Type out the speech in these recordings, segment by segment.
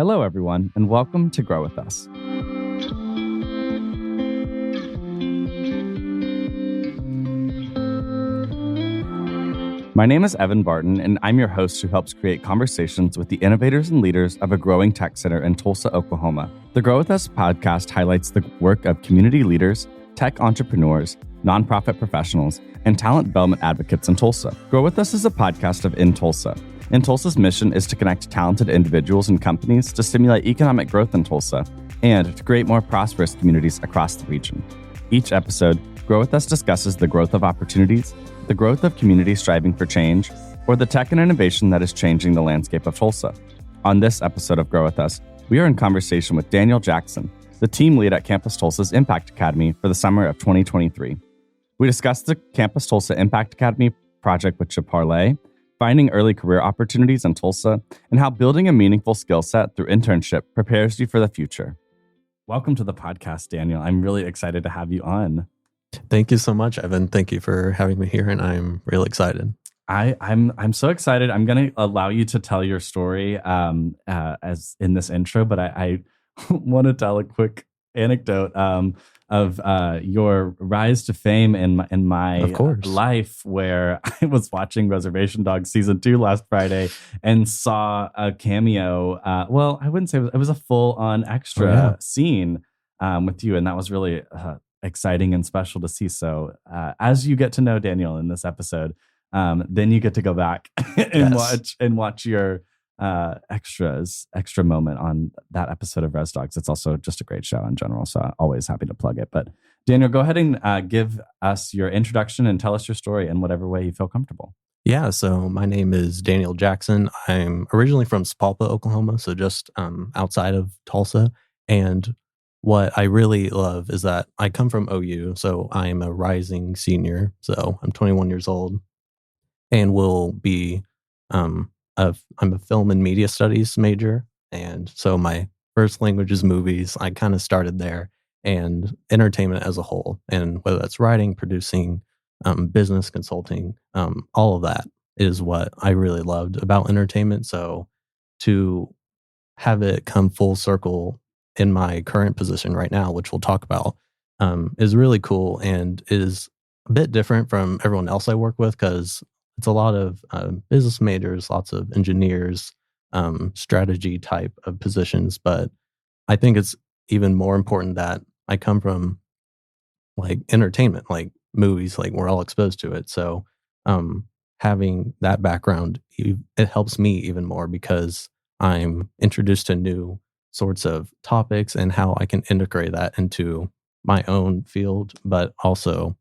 Hello, everyone, and welcome to Grow With Us. My name is Evan Barton, and I'm your host who helps create conversations with the innovators and leaders of a growing tech center in Tulsa, Oklahoma. The Grow With Us podcast highlights the work of community leaders, tech entrepreneurs, nonprofit professionals, and talent development advocates in Tulsa. Grow With Us is a podcast of In Tulsa. In Tulsa's mission is to connect talented individuals and companies to stimulate economic growth in Tulsa and to create more prosperous communities across the region. Each episode, Grow With Us discusses the growth of opportunities, the growth of communities striving for change, or the tech and innovation that is changing the landscape of Tulsa. On this episode of Grow With Us, we are in conversation with Daniel Jackson, the team lead at Campus Tulsa's Impact Academy for the summer of 2023. We discussed the Campus Tulsa Impact Academy project with J'Parlé, finding early career opportunities in Tulsa, and how building a meaningful skill set through internship prepares you for the future. Welcome to the podcast, Daniel. I'm really excited to have you on. Thank you so much, Evan. Thank you for having me here, and I'm real excited. I'm so excited. I'm going to allow you to tell your story as in this intro, but I want to tell a quick anecdote of your rise to fame in my life, where I was watching Reservation Dogs season 2 last Friday and saw a cameo. Well, I wouldn't say it was a full-on extra scene with you, and that was really exciting and special to see. So as you get to know Daniel in this episode, then you get to go back and watch your extra moment on that episode of Res Dogs. It's also just a great show in general, so I'm always happy to plug it. But Daniel, go ahead and give us your introduction and tell us your story in whatever way you feel comfortable. Yeah, so my name is Daniel Jackson. I'm originally from Sapulpa, Oklahoma, so just outside of Tulsa. And what I really love is that I come from OU, so I'm a rising senior. So I'm 21 years old and will be I'm a film and media studies major, and so my first language is movies. I kind of started there, and entertainment as a whole, and whether that's writing, producing, business consulting, all of that is what I really loved about entertainment. So to have it come full circle in my current position right now, which we'll talk about, is really cool and is a bit different from everyone else I work with, because it's a lot of business majors, lots of engineers, strategy type of positions. But I think it's even more important that I come from like entertainment, like movies, like we're all exposed to it. So having that background, it helps me even more because I'm introduced to new sorts of topics and how I can integrate that into my own field, but also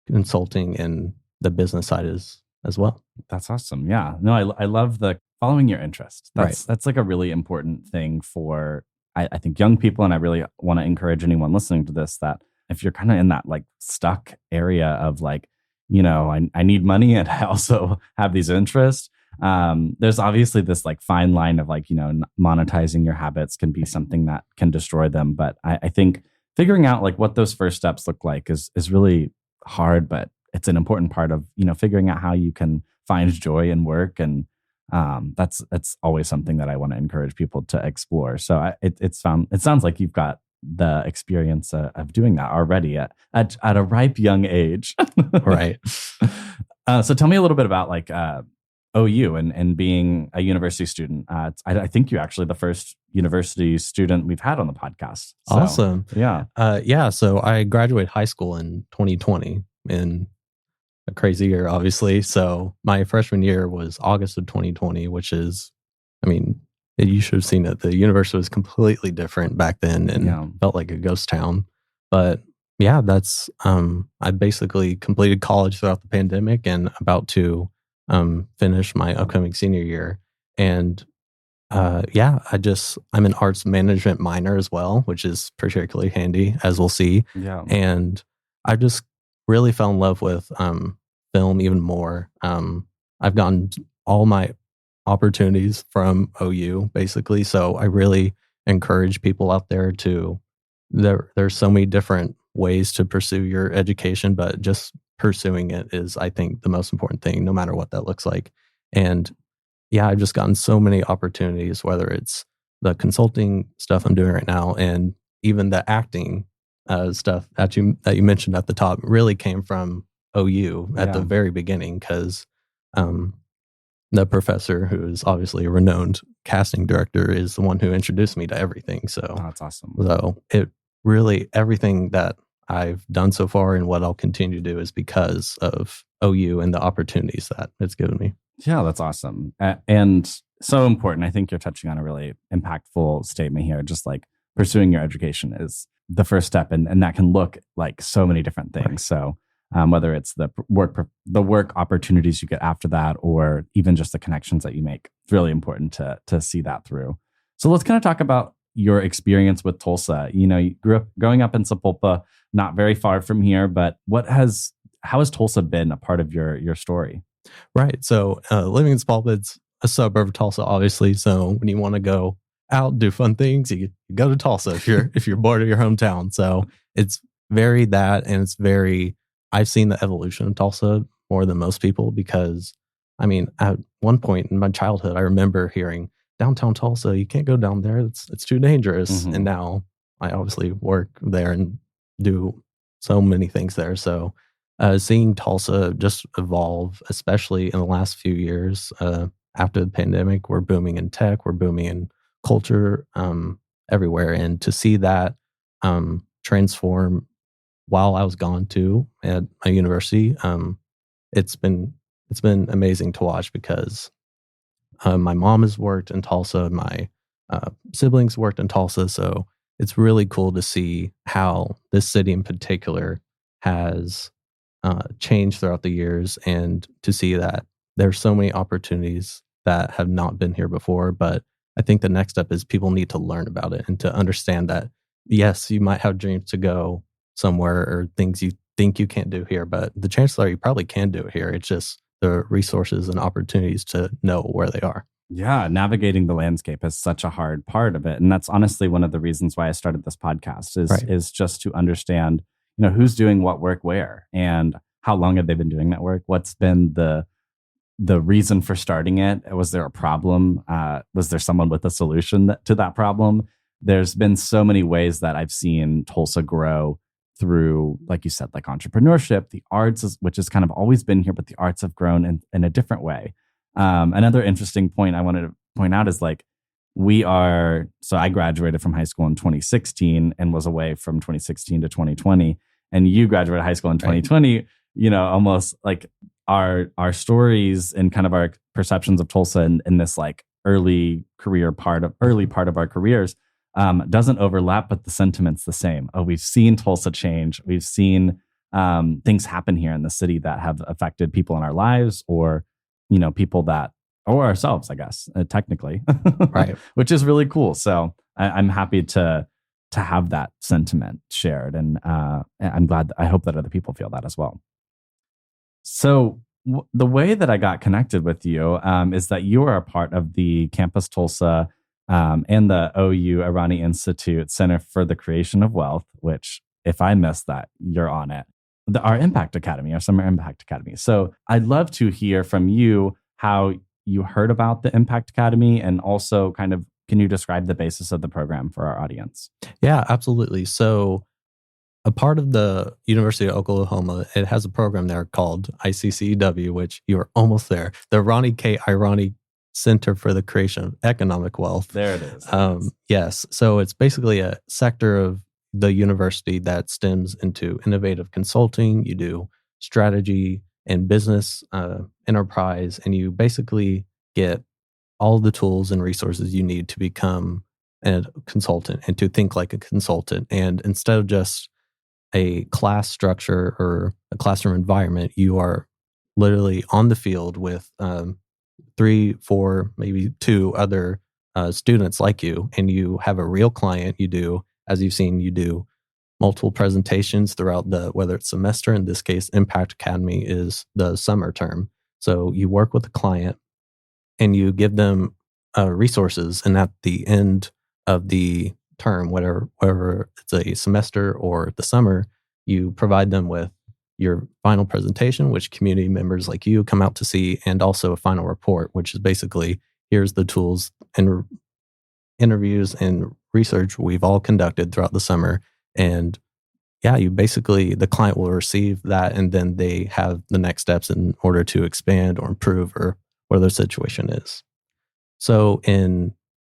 consulting and the business side as well. That's awesome. Yeah. No, I love the following your interest. That's like a really important thing for, I think, young people. And I really want to encourage anyone listening to this, that if you're kind of in that like stuck area of like, I need money and I also have these interests. There's obviously this like fine line of like, monetizing your habits can be something that can destroy them. But I think figuring out like what those first steps look like is really hard, but it's an important part of, figuring out how you can find joy in work. And that's always something that I want to encourage people to explore. So it sounds like you've got the experience of doing that already at a ripe young age. Right. So tell me a little bit about like OU and being a university student. I think you're actually the first university student we've had on the podcast. So, awesome. Yeah. So I graduated high school in 2020 in a crazy year, obviously. So my freshman year was August of 2020, which is, you should have seen it. The university was completely different back then and felt like a ghost town. But yeah, that's, I basically completed college throughout the pandemic and about to finish my upcoming senior year. And I'm an arts management minor as well, which is particularly handy, as we'll see. Yeah. And I just really fell in love with film even more. I've gotten all my opportunities from OU, basically. So I really encourage people out there there's so many different ways to pursue your education, but just pursuing it is, I think, the most important thing, no matter what that looks like. And yeah, I've just gotten so many opportunities, whether it's the consulting stuff I'm doing right now, and even the acting stuff that you mentioned at the top really came from OU at the very beginning, because the professor, who is obviously a renowned casting director, is the one who introduced me to everything. So that's awesome. So it really, everything that I've done so far and what I'll continue to do is because of OU and the opportunities that it's given me. Yeah, that's awesome. And so important. I think you're touching on a really impactful statement here. Just like pursuing your education is the first step, and that can look like so many different things. Right. So whether it's the work opportunities you get after that, or even just the connections that you make, it's really important to see that through. So let's kind of talk about your experience with Tulsa. You growing up in Sapulpa, not very far from here, but how has Tulsa been a part of your story? Right. So living in Sapulpa, it's a suburb of Tulsa, obviously. So when you want to go out, do fun things, you go to Tulsa if you're bored of your hometown. So it's very that, and it's very, I've seen the evolution of Tulsa more than most people, because at one point in my childhood, I remember hearing downtown Tulsa, you can't go down there. It's too dangerous. Mm-hmm. And now I obviously work there and do so many things there. So seeing Tulsa just evolve, especially in the last few years after the pandemic, we're booming in tech, we're booming in culture everywhere. And to see that transform while I was gone too at my university, it's been amazing to watch, because my mom has worked in Tulsa, my siblings worked in Tulsa, so it's really cool to see how this city in particular has changed throughout the years, and to see that there's so many opportunities that have not been here before. But I think the next step is people need to learn about it and to understand that, yes, you might have dreams to go somewhere or things you think you can't do here, but the chances are you probably can do it here. It's just the resources and opportunities to know where they are. Yeah, navigating the landscape is such a hard part of it. And that's honestly one of the reasons why I started this podcast is just to understand, who's doing what work where, and how long have they been doing that work? What's been the reason for starting it? Was there a problem? Was there someone with a solution to that problem? There's been so many ways that I've seen Tulsa grow through, like you said, like entrepreneurship, the arts, which has kind of always been here, but the arts have grown in a different way. Another interesting point I wanted to point out is so I graduated from high school in 2016 and was away from 2016 to 2020. And you graduated high school in 2020, almost like our stories and kind of our perceptions of Tulsa in this like early part of our careers doesn't overlap, but the sentiment's the same. Oh, we've seen Tulsa change. We've seen things happen here in the city that have affected people in our lives, or people or ourselves, I guess, technically, right? Which is really cool. So I'm happy to have that sentiment shared, and I'm glad. I hope that other people feel that as well. So the way that I got connected with you is that you are a part of the Campus Tulsa and the OU Irani Institute Center for the Creation of Wealth, which, if I missed that, you're on it. Our Impact Academy, our Summer Impact Academy. So I'd love to hear from you how you heard about the Impact Academy, and also kind of, can you describe the basis of the program for our audience? Yeah, absolutely. So a part of the University of Oklahoma, it has a program there called ICCEW, which you are almost there. The Ronnie K. Irani Center for the Creation of Economic Wealth. There it is. Yes. So it's basically a sector of the university that stems into innovative consulting. You do strategy and business enterprise, and you basically get all the tools and resources you need to become a consultant and to think like a consultant. And instead of just a class structure or a classroom environment, you are literally on the field with 3, 4, maybe 2 other students like you, and you have a real client. You do, as you've seen, you do multiple presentations throughout whether it's semester. In this case, Impact Academy is the summer term. So you work with the client and you give them resources, and at the end of the term, whether it's a semester or the summer, you provide them with your final presentation, which community members like you come out to see, and also a final report, which is basically, here's the tools and interviews and research we've all conducted throughout the summer. And yeah, the client will receive that, and then they have the next steps in order to expand or improve or whatever their situation is. So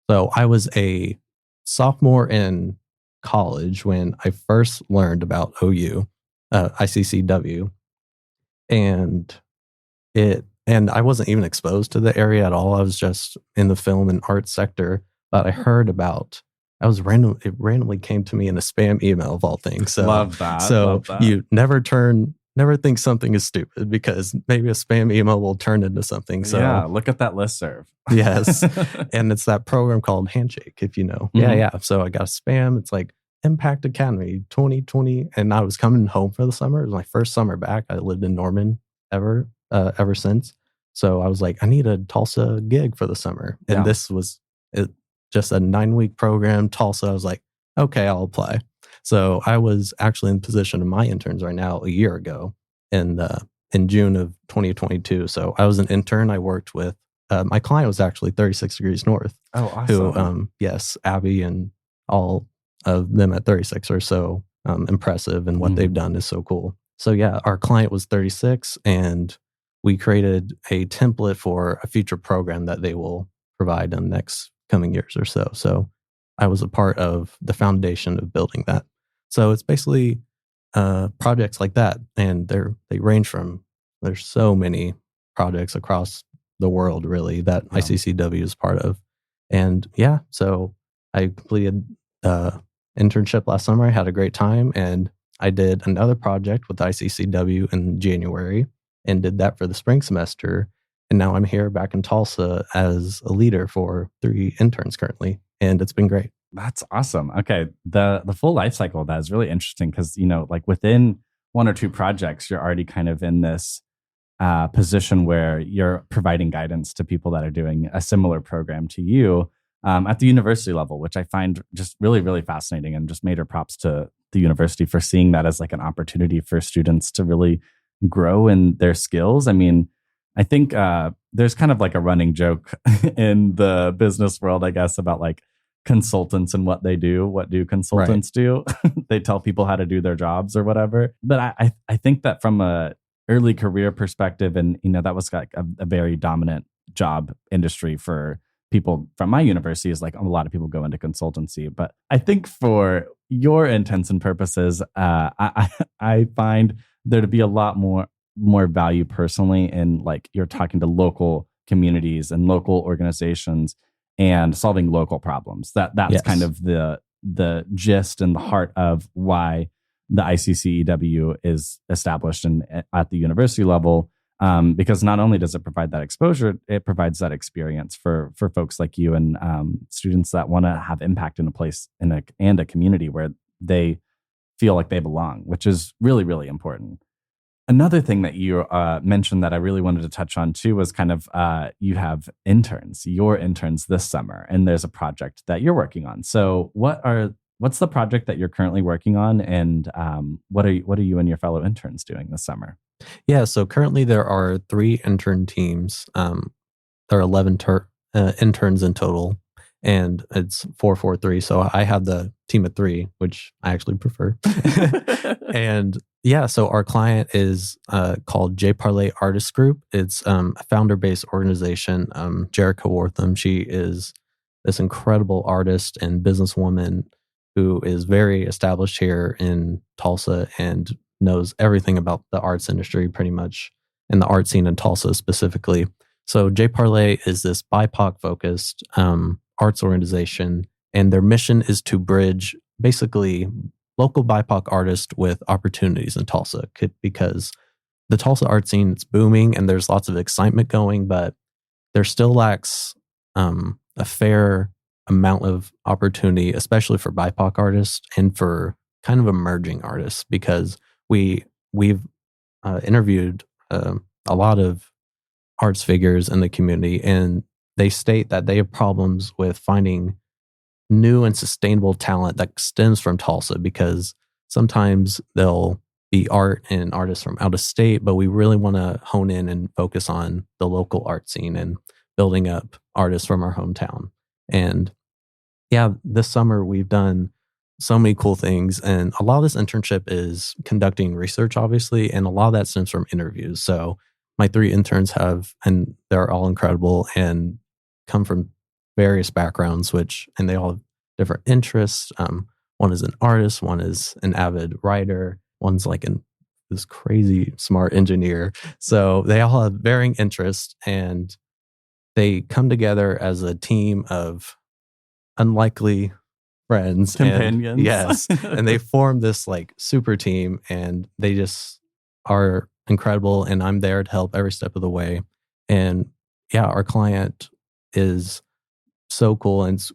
I was a sophomore in college when I first learned about OU, ICCW, and I wasn't even exposed to the area at all. I was just in the film and art sector, but I heard about. It randomly came to me in a spam email of all things. So, love that. You never think something is stupid, because maybe a spam email will turn into something. So yeah, look at that listserv. Yes. And it's that program called Handshake, if you know. Mm-hmm. Yeah. So I got a spam. It's like Impact Academy 2020. And I was coming home for the summer. It was my first summer back. I lived in Norman ever since. So I was like, I need a Tulsa gig for the summer. And this was just a 9-week program, Tulsa. I was like, okay, I'll apply. So I was actually in position of my interns right now a year ago in June of 2022. So I was an intern. I worked with, my client was actually 36 Degrees North. Oh, awesome. Who, Abby and all of them at 36 are so impressive, and what they've done is so cool. So yeah, our client was 36, and we created a template for a future program that they will provide in the next coming years or so. So I was a part of the foundation of building that. So it's basically projects like that, and they range from, there's so many projects across the world really that ICCW is part of. And yeah, so I completed internship last summer. I had a great time, and I did another project with ICCW in January and did that for the spring semester. And now I'm here back in Tulsa as a leader for 3 interns currently, and it's been great. That's awesome. Okay, the full life cycle of that is really interesting, because like within 1 or 2 projects, you're already kind of in this position where you're providing guidance to people that are doing a similar program to you at the university level, which I find just really, really fascinating, and just major props to the university for seeing that as like an opportunity for students to really grow in their skills. I mean, I think there's kind of like a running joke in the business world, I guess, about like consultants and what they do. What do consultants do? They tell people how to do their jobs or whatever. But I think that from a early career perspective, and that was like a very dominant job industry for people from my university, is like a lot of people go into consultancy. But I think for your intents and purposes, I find there to be a lot more value personally in like you're talking to local communities and local organizations and solving local problems. That's kind of the gist and the heart of why the ICCEW is established at the university level, because not only does it provide that exposure, it provides that experience for folks like you and students that want to have impact in a place and a community where they feel like they belong, which is really, really important. Another thing that you mentioned that I really wanted to touch on too was kind of you have your interns this summer, and there's a project that you're working on. So what's the project that you're currently working on, and what are you and your fellow interns doing this summer? Yeah, so currently there are 3 intern teams. There are 11 interns in total, and it's 4-4-3. So I have the team of 3, which I actually prefer. And yeah, so our client is called J'Parlé Artist Group. It's a founder-based organization. Jerica Wortham, she is this incredible artist and businesswoman who is very established here in Tulsa and knows everything about the arts industry pretty much, and the art scene in Tulsa specifically. So J'Parlé is this BIPOC-focused arts organization, and their mission is to bridge basically local BIPOC artists with opportunities in Tulsa, because the Tulsa art scene, it's booming and there's lots of excitement going, but there still lacks a fair amount of opportunity, especially for BIPOC artists and for kind of emerging artists, because we've interviewed a lot of arts figures in the community, and they state that they have problems with finding new and sustainable talent that stems from Tulsa, because sometimes they'll be art and artists from out of state, but we really want to hone in and focus on the local art scene and building up artists from our hometown. And yeah, this summer we've done so many cool things. And a lot of this internship is conducting research, obviously, and a lot of that stems from interviews. So my 3 interns and they're all incredible and come from various backgrounds, and they all have different interests. One is an artist, one is an avid writer, one's like this crazy smart engineer. So they all have varying interests, and they come together as a team of unlikely friends, companions. And, yes. And they form this like super team, and they just are incredible. And I'm there to help every step of the way. And yeah, our client is so cool. And it's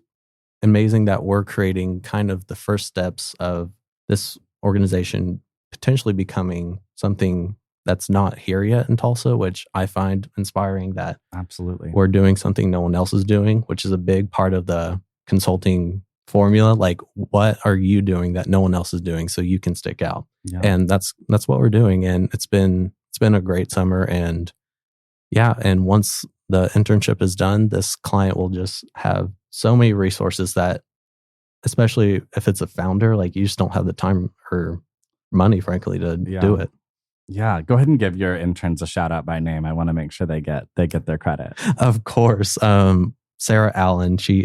amazing that we're creating kind of the first steps of this organization potentially becoming something that's not here yet in Tulsa, which I find inspiring, that absolutely we're doing something no one else is doing, which is a big part of the consulting formula. Like, what are you doing that no one else is doing so you can stick out? Yeah. And that's what we're doing. And it's been a great summer. And yeah, and once the internship is done, this client will just have so many resources that, especially if it's a founder, like you just don't have the time or money, frankly, to do it. Yeah, go ahead and give your interns a shout out by name. I want to make sure they get their credit. Of course. Sarah Allen, she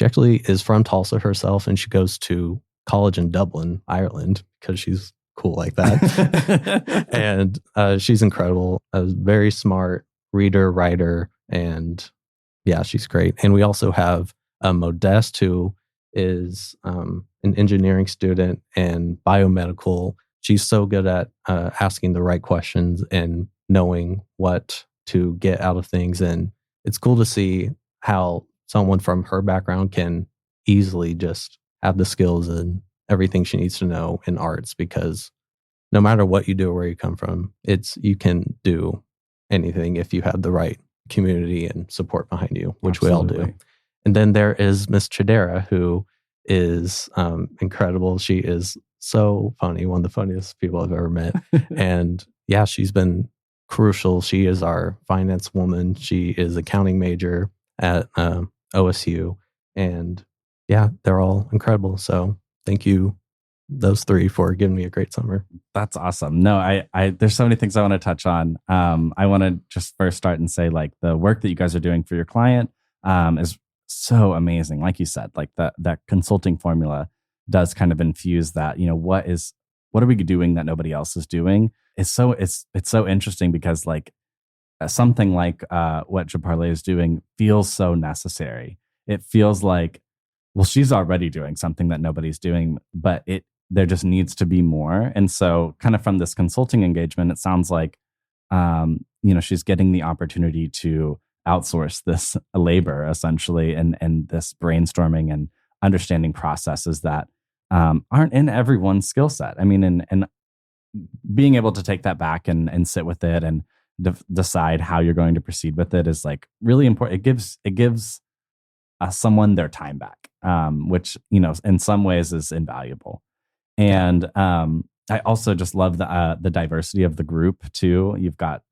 actually is from Tulsa herself, and she goes to college in Dublin, Ireland, because she's cool like that. And she's incredible, a very smart reader, writer, and yeah, she's great. And we also have Modeste, who is an engineering student and biomedical. She's so good at asking the right questions and knowing what to get out of things. And it's cool to see how someone from her background can easily just have the skills and everything she needs to know in arts, because no matter what you do or where you come from, you can do anything if you have the right community and support behind you, which Absolutely. We all do. And then there is Miss Chidera, who is incredible. She is so funny, one of the funniest people I've ever met. And yeah, she's been crucial. She is our finance woman. She is accounting major at OSU. And yeah, they're all incredible. So thank you, those 3, for giving me a great summer. That's awesome. No, I there's so many things I want to touch on. I want to just first start and say, like, the work that you guys are doing for your client is so amazing. Like you said, like that consulting formula does kind of infuse that, what are we doing that nobody else is doing? It's so interesting, because like something like what J'Parlé is doing feels so necessary. It feels like, well, she's already doing something that nobody's doing, but there just needs to be more. And so kind of from this consulting engagement, it sounds like, she's getting the opportunity to outsource this labor, essentially, and this brainstorming and understanding processes that aren't in everyone's skill set. I mean, and being able to take that back and sit with it and decide how you're going to proceed with it is like really important. It gives someone their time back, which, in some ways is invaluable. And I also just love the diversity of the group too. You've got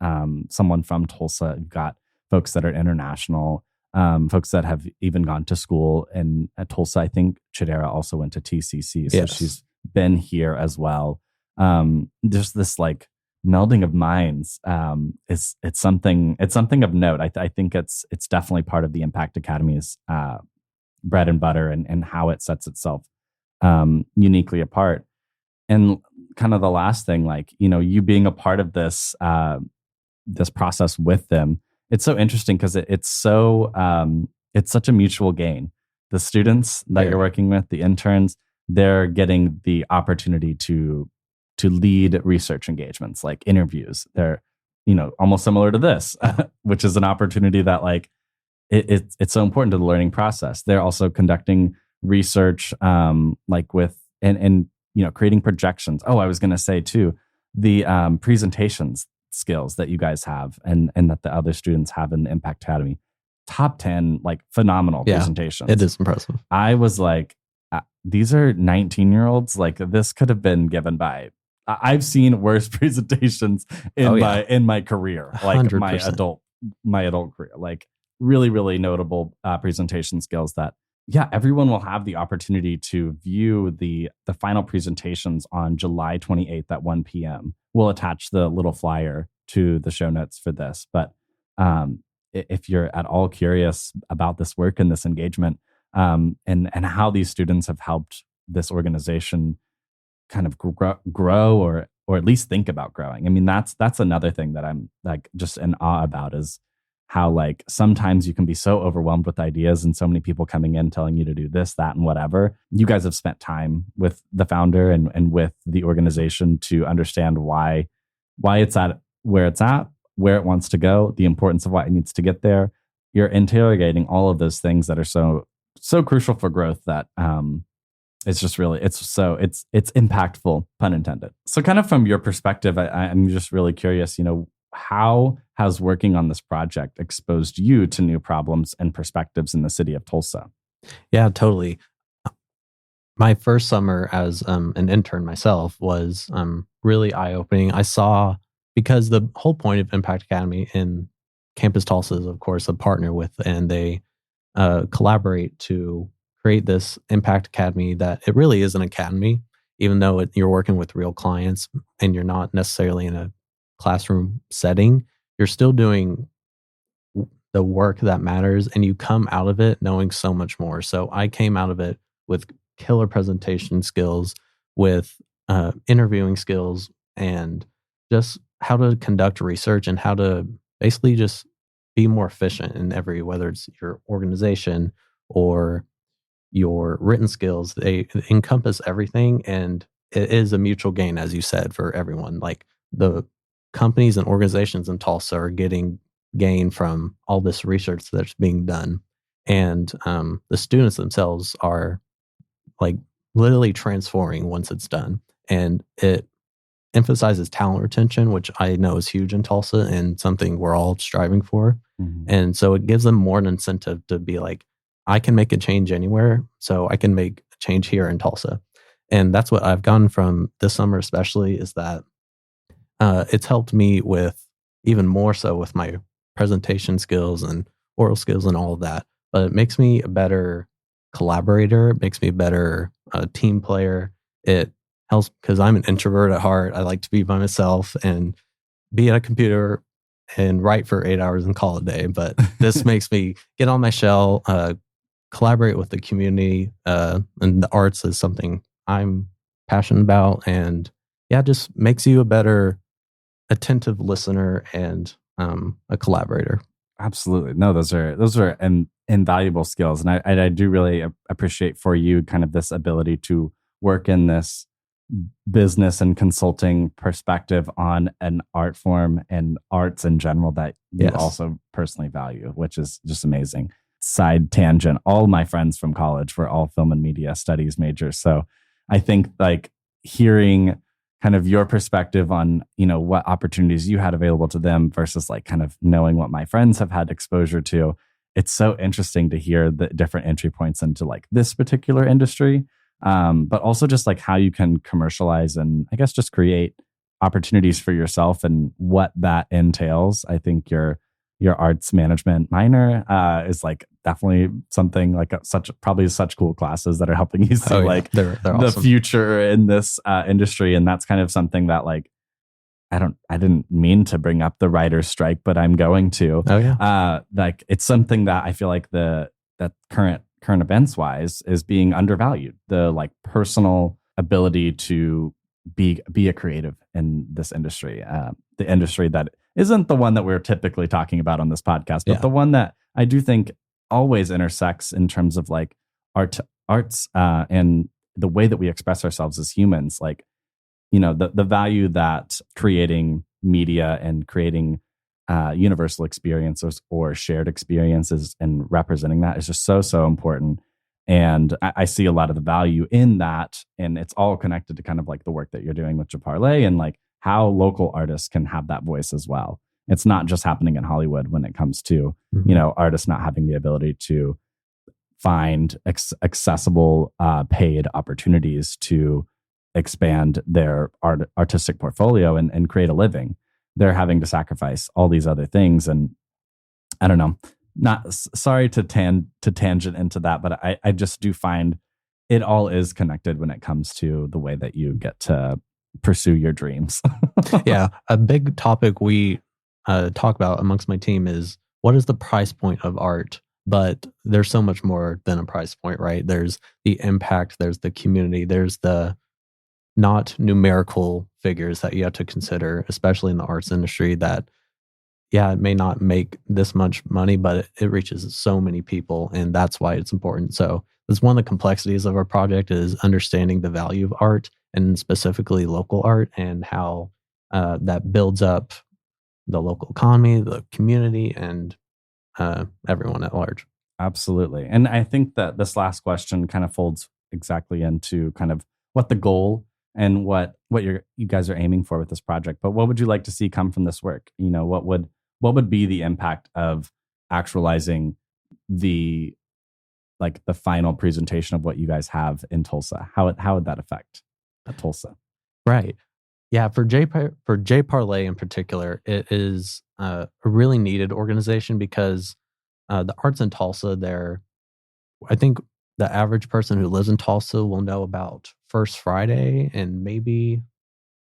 someone from Tulsa, you've got folks that are international, folks that have even gone to school at Tulsa. I think Chidera also went to TCC, so yes. She's been here as well. There's this like melding of minds. It's something of note. I think it's definitely part of the Impact Academy's bread and butter, and how it sets itself uniquely apart. And kind of the last thing, like, you being a part of this process with them, it's so interesting because it's such a mutual gain. The students that you're working with, the interns, they're getting the opportunity to lead research engagements, like interviews. They're, almost similar to this, which is an opportunity that, like, it's so important to the learning process. They're also conducting research, like with and creating projections. Oh, I was going to say too, the presentations skills that you guys have and that the other students have in the Impact Academy. Top 10, like, phenomenal presentations. It is impressive. I was like, these are 19-year-olds. Like, this could have been given by. I've seen worse presentations in my career, like 100%. my adult career. Like, really, really notable presentation skills that, yeah, everyone will have the opportunity to view the final presentations on July 28th at 1 p.m. We'll attach the little flyer to the show notes for this. But if you're at all curious about this work and this engagement, and how these students have helped this organization kind of grow or at least think about growing. I mean, that's another thing that I'm like just in awe about, is how like sometimes you can be so overwhelmed with ideas and so many people coming in telling you to do this, that, and whatever. You guys have spent time with the founder and with the organization to understand why it's at where it's at, where it wants to go, the importance of why it needs to get there. You're interrogating all of those things that are so crucial for growth that it's just really, it's impactful, pun intended. So kind of from your perspective, I'm just really curious, how has working on this project exposed you to new problems and perspectives in the city of Tulsa? Yeah, totally. My first summer as an intern myself was really eye-opening. I saw, because the whole point of Impact Academy in Campus Tulsa is, of course, a partner with, and they collaborate to create this Impact Academy that it really is an academy, even though you're working with real clients and you're not necessarily in a classroom setting. You're still doing the work that matters, and you come out of it knowing so much more. So I came out of it with killer presentation skills, with interviewing skills, and just how to conduct research and how to basically just be more efficient in whether it's your organization or your written skills. They encompass everything, and it is a mutual gain, as you said, for everyone. Like the companies and organizations in Tulsa are getting gain from all this research that's being done, and the students themselves are like literally transforming once it's done. And it emphasizes talent retention, which I know is huge in Tulsa and something we're all striving for. Mm-hmm. And so it gives them more an incentive to be like, I can make a change anywhere, so I can make a change here in Tulsa. And that's what I've gotten from this summer especially, is that it's helped me with, even more so with my presentation skills and oral skills and all of that. But it makes me a better collaborator. It makes me a better team player. It helps because I'm an introvert at heart. I like to be by myself and be at a computer and write for 8 hours and call it a day. But this makes me get on my shell, collaborate with the community, and the arts is something I'm passionate about. And yeah, just makes you a better attentive listener and a collaborator. Absolutely. No, those are invaluable skills. And I do really appreciate for you kind of this ability to work in this business and consulting perspective on an art form and arts in general that you also personally value, which is just amazing. Side tangent, all my friends from college were all film and media studies majors. So I think like hearing kind of your perspective on, what opportunities you had available to them versus like kind of knowing what my friends have had exposure to. It's so interesting to hear the different entry points into like this particular industry, but also just like how you can commercialize and I guess just create opportunities for yourself and what that entails. I think your arts management minor is like definitely something like such cool classes that are helping you see they're the awesome. Future in this industry. And that's kind of something that like, I didn't mean to bring up the writer's strike, but I'm going to. Oh yeah. Like it's something that I feel like that current events wise is being undervalued. The like personal ability to be a creative in this industry, the industry that isn't the one that we're typically talking about on this podcast, but the one that I do think always intersects in terms of like arts and the way that we express ourselves as humans. Like, the value that creating media and creating universal experiences or shared experiences and representing that is just so important. And I see a lot of the value in that. And it's all connected to kind of like the work that you're doing with J'Parlé and like how local artists can have that voice as well. It's not just happening in Hollywood when it comes to, artists not having the ability to find accessible paid opportunities to expand their artistic portfolio and create a living. They're having to sacrifice all these other things. And I don't know, not sorry to tangent into that, but I just do find it all is connected when it comes to the way that you get to pursue your dreams. Yeah, a big topic we talk about amongst my team is what is the price point of art? But there's so much more than a price point, right? There's the impact, there's the community, there's the not numerical figures that you have to consider, especially in the arts industry, that, yeah, it may not make this much money, but it reaches so many people, and that's why it's important. So that's one of the complexities of our project, is understanding the value of art, and specifically local art, and how that builds up the local economy, the community, and everyone at large. Absolutely. And I think that this last question kind of folds exactly into kind of what the goal and what you guys are aiming for with this project. But what would you like to see come from this work? You know, what would be the impact of actualizing the final presentation of what you guys have in Tulsa? How would that affect Tulsa? Right. Yeah, for J'Parlé in particular, it is a really needed organization because the arts in Tulsa, I think the average person who lives in Tulsa will know about First Friday and maybe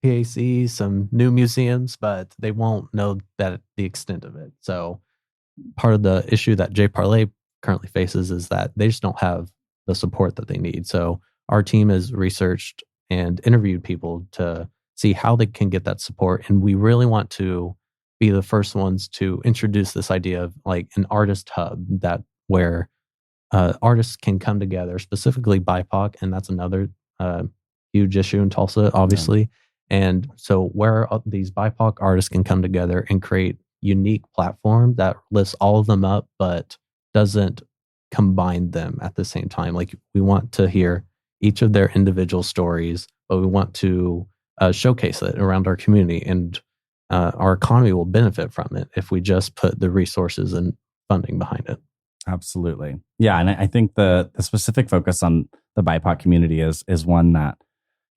PAC, some new museums, but they won't know the extent of it. So part of the issue that J'Parlé currently faces is that they just don't have the support that they need. So our team has researched and interviewed people to see how they can get that support. And we really want to be the first ones to introduce this idea of like an artist hub, that where artists can come together, specifically BIPOC, and that's another huge issue in Tulsa, obviously. Yeah. And so where these BIPOC artists can come together and create unique platform that lifts all of them up, but doesn't combine them at the same time. Like, we want to hear each of their individual stories, but we want to showcase it around our community, and our economy will benefit from it if we just put the resources and funding behind it. Absolutely. Yeah. And I think the specific focus on the BIPOC community is one that,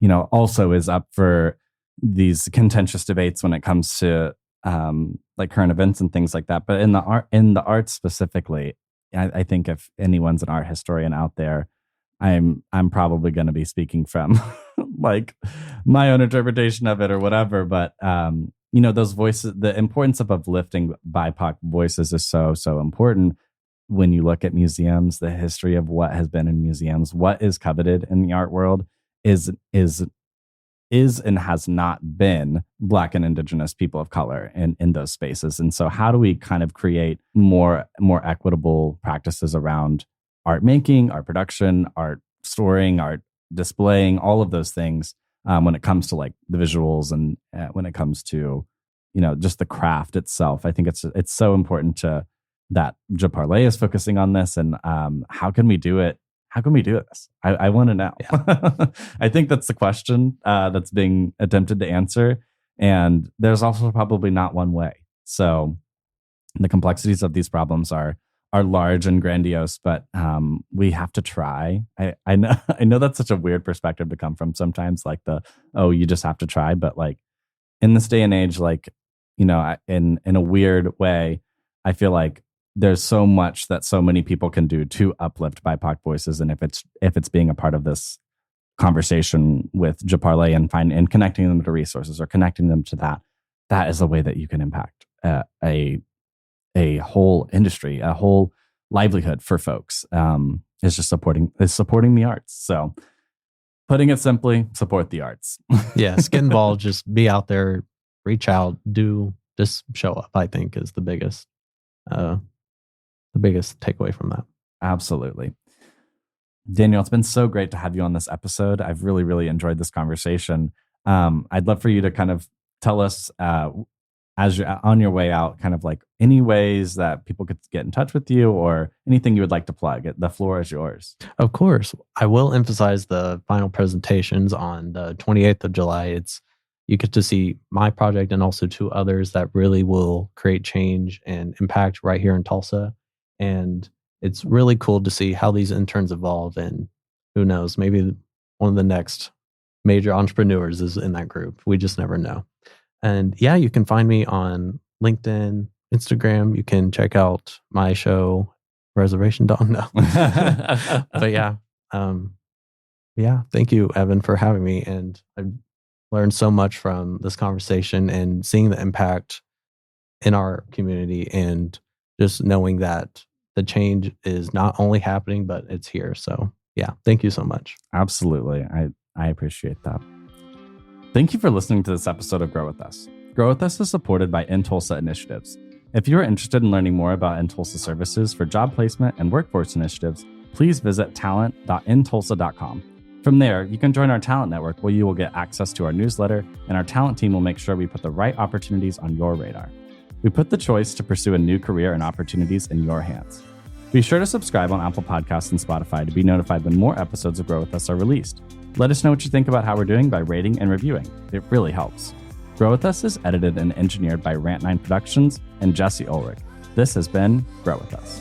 you know, also is up for these contentious debates when it comes to like current events and things like that. But in the arts specifically, I think if anyone's an art historian out there, I'm probably going to be speaking from like my own interpretation of it or whatever. But you know, those voices, the importance of uplifting BIPOC voices is so important. When you look at museums, the history of what has been in museums, what is coveted in the art world is and has not been Black and Indigenous people of color in those spaces. And so how do we kind of create more equitable practices around art making, art production, art storing, art displaying, all of those things when it comes to like the visuals and when it comes to, you know, just the craft itself. I think it's so important that J'Parlé is focusing on this, and how can we do it? How can we do this? I want to know. Yeah. I think that's the question that's being attempted to answer. And there's also probably not one way. So the complexities of these problems are large and grandiose, but we have to try. I know that's such a weird perspective to come from sometimes, like you just have to try. But like in this day and age, like, you know, in a weird way, I feel like there's so much that so many people can do to uplift BIPOC voices. And if it's being a part of this conversation with J'Parlé and connecting them to resources or connecting them to that is a way that you can impact a whole industry, a whole livelihood for folks. Is just supporting the arts. So putting it simply, support the arts. Yes, get involved, just be out there, reach out, just show up, I think is the biggest takeaway from that. Absolutely. Daniel, it's been so great to have you on this episode. I've really, really enjoyed this conversation. I'd love for you to kind of tell us as you're on your way out, kind of like any ways that people could get in touch with you or anything you would like to plug. The floor is yours. Of course. I will emphasize the final presentations on the 28th of July. You get to see my project and also two others that really will create change and impact right here in Tulsa. And it's really cool to see how these interns evolve. And who knows, maybe one of the next major entrepreneurs is in that group. We just never know. And yeah, you can find me on LinkedIn, Instagram. You can check out my show, Reservation Dawn. No. But yeah. Thank you, Evan, for having me. And I've learned so much from this conversation and seeing the impact in our community and just knowing that the change is not only happening, but it's here. So yeah, thank you so much. Absolutely. I appreciate that. Thank you for listening to this episode of Grow With Us. Grow With Us is supported by InTulsa Initiatives. If you are interested in learning more about InTulsa services for job placement and workforce initiatives, please visit talent.intulsa.com. From there, you can join our talent network where you will get access to our newsletter, and our talent team will make sure we put the right opportunities on your radar. We put the choice to pursue a new career and opportunities in your hands. Be sure to subscribe on Apple Podcasts and Spotify to be notified when more episodes of Grow With Us are released. Let us know what you think about how we're doing by rating and reviewing. It really helps. Grow With Us is edited and engineered by Rant9 Productions and Jesse Ulrich. This has been Grow With Us.